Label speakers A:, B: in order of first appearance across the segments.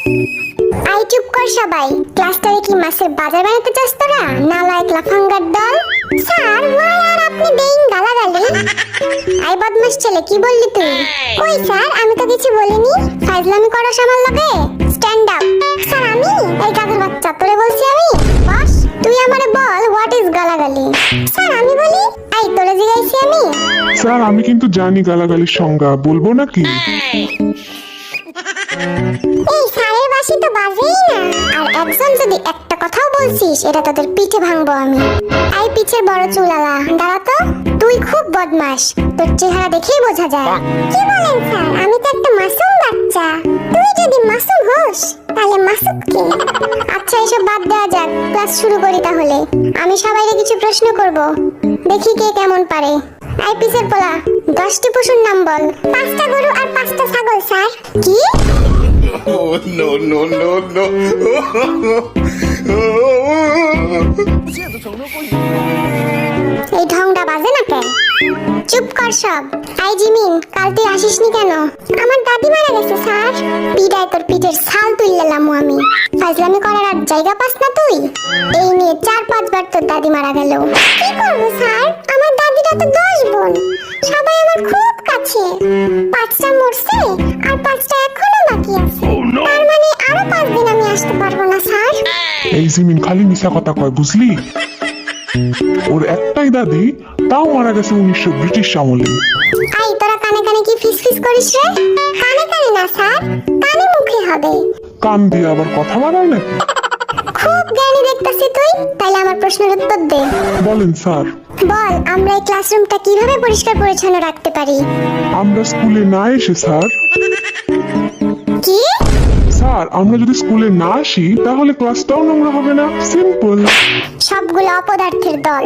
A: I চুপ কর সবাই। ক্লাসটারে কি মাছের বাজার বানাতে চাস তোরা? নালায়েক লাফাঙ্গার দল। স্যার ওয়াই আর আপনি দেইন গালাগালি? আই বদমাশ ছেলে, কি বললি তুই? কই স্যার, আমি তো কিছু বলিনি। ফাজলামি করো আমার লগে? Stand up. স্যার আমি? এই গাধের বাচ্চা, তোরে বলছি আমি? বস, তুই আমারে বল হোয়াট ইজ গালাগালি? স্যার আমি বলি। আই তোরে জিগাইছি আমি?
B: স্যার আমি কিন্তু জানি গালাগালির সংজ্ঞা, বলবো নাকি?
A: এই স্যারের বাসি তো বাজেই না। আর একজন যদি একটা কথাও বলছিস, এটা তোদের পিঠে ভাঙবো আমি। আই পিছের বড় চুলালা, দাঁড়া তো। তুই খুব বদমাশ, তোর চেহারা দেখেই বোঝা যায়। কি বলেন স্যার, আমি তো একটা মাসুম বাচ্চা। তুই যদি মাসুম হোস তাহলে মাসুম কে? আচ্ছা এসব বাদ দেওয়া যাক, ক্লাস শুরু করি তাহলে। আমি সবাইকে কিছু প্রশ্ন করব, দেখি কে কেমন পারে। আই পিছের পোলা, 10টি পশুর নাম বল। 5টা গরু আর 5টা ছাগল স্যার। কি?
C: Oh, no, no, no, no.
A: এই ঢংটা বাজে না কেন? চুপ কর সব। আই জিমিন, কাল তুই আসিসনি কেন? আমার দাদি মারা গেছে স্যার। পিডায় তোর পিঠের ছাল তুললাম আমি। ফাজলামি করার আর জায়গা পাস না তুই? এই নিয়ে 4-5 বার তোর দাদি মারা গেল। কি করবো স্যার, আমার দাদিরা তো 10 বোন, সবাই আমার খুব কাছে। 5টা মরছে আর 5টা এখনো বাকি আছে। তার মানে আরো 5 দিন আমি আসতে পারবো না স্যার।
B: এই জিমিন খালি মিশা কথা কয়, বুঝলি? ওর একটাই দাদি, তাও মারা গেছে 1900 ব্রিটিশ আমলে।
A: আই তোরা কানে কানে কি ফিসফিস করিস রে? কানে কানে না স্যার, কানে মুখে হবে।
B: কান দিয়ে আবার কথা বাড়ায় নাকি?
A: খুব জ্ঞানী দেখতাছি তুই। তাহলে আমার প্রশ্নের উত্তর দে।
B: বলেন স্যার।
A: বল, আমরা এই ক্লাসরুমটা কিভাবে পরিষ্কার পরিচ্ছন্ন রাখতে পারি?
B: আমরা স্কুলে না এসে স্যার।
A: কি?
B: স্যার আমরা যদি স্কুলে না আসি তাহলে ক্লাসটাও নোংরা হবে না, সিম্পল।
A: সবগুলো অপদার্থের দল।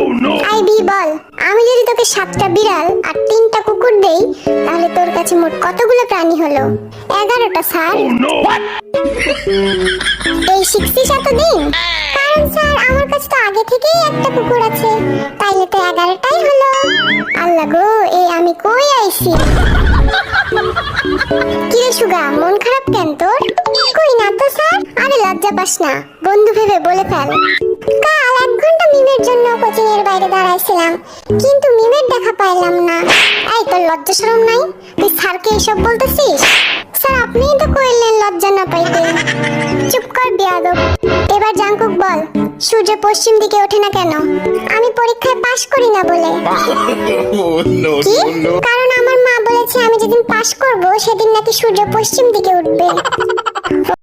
A: আই বি বল, আমি যদি তোকে 7টা বিড়াল আর 3টা কুকুর দেই, তাহলে তোর কাছে মোট কতগুলো প্রাণী হলো? 11টা স্যার। এই শিখছিস এতদিন? কারণ স্যার আমার কাছে তো আগে থেকেই একটা কুকুর আছে, তাইলে তো 11টাই হলো। আল্লাহ গো, এই আমি কই আইছি? কি রে সুগা, মন খারাপ কেন তোর? কই না তো স্যার। আরে লজ্জা পাস না, বন্ধু ভেবে বলে ফেল। কাল 1 ঘন্টা মিমের জন্য কোচিং এর বাইরে দাঁড়াইছিলাম, কিন্তু মিমের দেখা পাইলাম না। এই তোর লজ্জা শরম নাই? তুই স্যারকে এসব বলতেছিস? স্যার আপনিই তো কইলেন লজ্জা না পাইতে। চুপ কর বেয়াদব। এবার জাঙ্কুক বল, সূর্য পশ্চিম দিকে ওঠে না কেন? আমি পরীক্ষায় পাশ করি না বলে।
C: Oh, no,
A: কি?
C: no, no.
A: কারণ আমার মা বলেছে আমি যেদিন পাশ করব সেদিন নাকি সূর্য পশ্চিম দিকে উঠবে।